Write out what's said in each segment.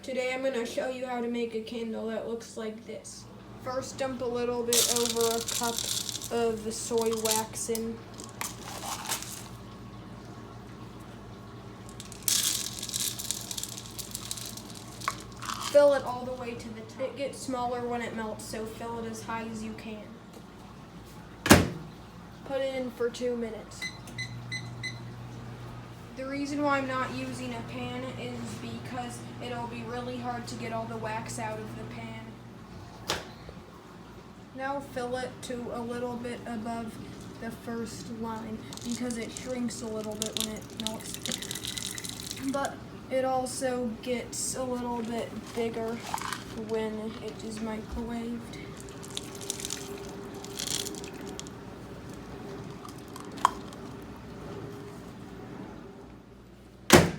Today I'm going to show you how to make a candle that looks like this. First, dump a little bit over a cup of the soy wax in. Fill it all the way to the top. It gets smaller when it melts, so fill it as high as you can. Put it in for 2 minutes. The reason why I'm not using a pan is because it'll be really hard to get all the wax out of the pan. Now fill it to a little bit above the first line because it shrinks a little bit when it melts. But it also gets a little bit bigger when it is microwaved.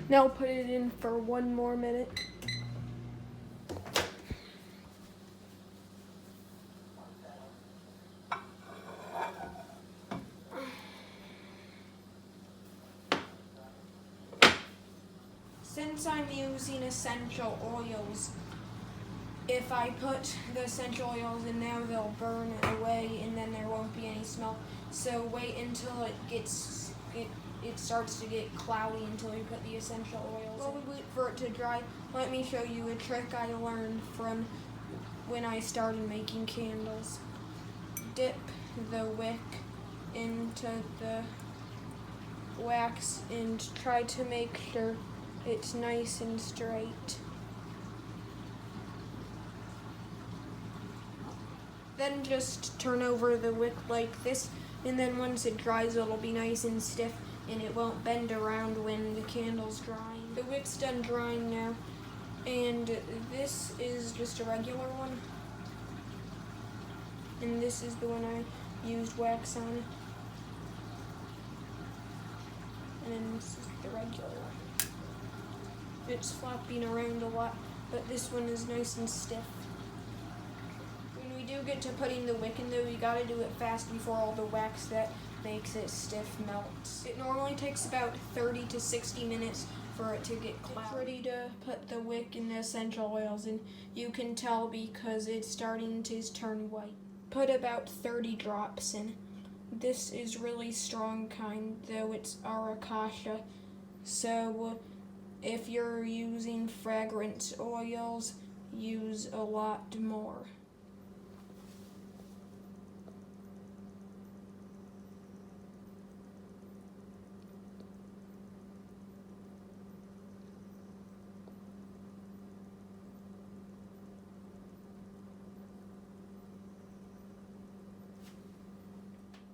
Now put it in for 1 more minute. Since I'm using essential oils, if I put the essential oils in now, they'll burn away and then there won't be any smell. So wait until it starts to get cloudy until you put the essential oils in. While we wait for it to dry, let me show you a trick I learned from when I started making candles. Dip the wick into the wax and try to make sure it's nice and straight. Then just turn over the wick like this, and then once it dries it'll be nice and stiff and it won't bend around when the candle's drying. The wick's done drying now, and this is just a regular one. And this is the one I used wax on. And then this is the regular one. It's flopping around a lot, but this one is nice and stiff. When we do get to putting the wick in though, you gotta do it fast before all the wax that makes it stiff melts. It normally takes about 30 to 60 minutes for it to get cloudy. It's ready to put the wick and the essential oils in. You can tell because it's starting to turn white. Put about 30 drops in. This is really strong kind, though it's Arakasha. So if you're using fragrance oils, use a lot more.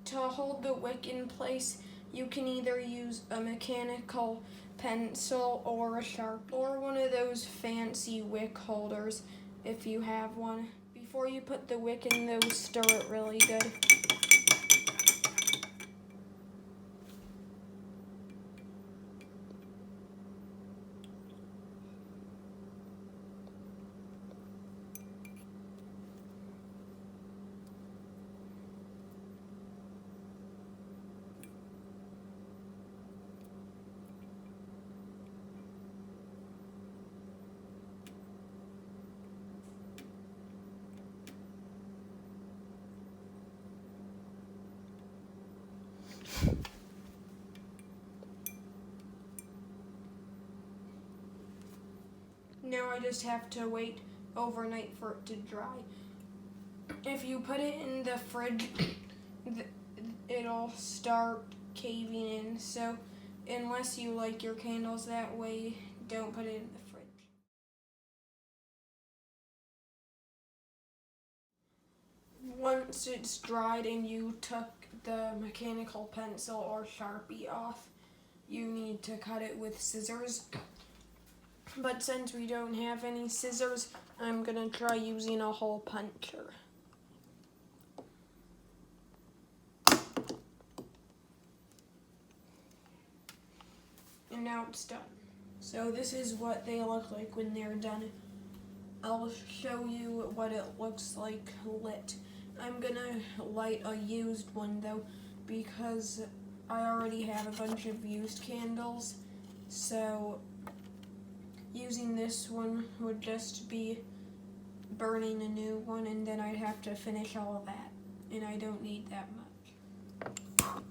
To hold the wick in place, you can either use a mechanical pencil or a Sharpie, or one of those fancy wick holders if you have one. Before you put the wick in though, stir it really good. Now I just have to wait overnight for it to dry. If you put it in the fridge, it'll start caving in. So unless you like your candles that way, don't put it in the fridge. Once it's dried and you took the mechanical pencil or Sharpie off, you need to cut it with scissors. But since we don't have any scissors, I'm gonna try using a hole puncher. And now it's done. So this is what they look like when they're done. I'll show you what it looks like lit. I'm gonna light a used one though, because I already have a bunch of used candles, so using this one would just be burning a new one, and then I'd have to finish all of that, and I don't need that much.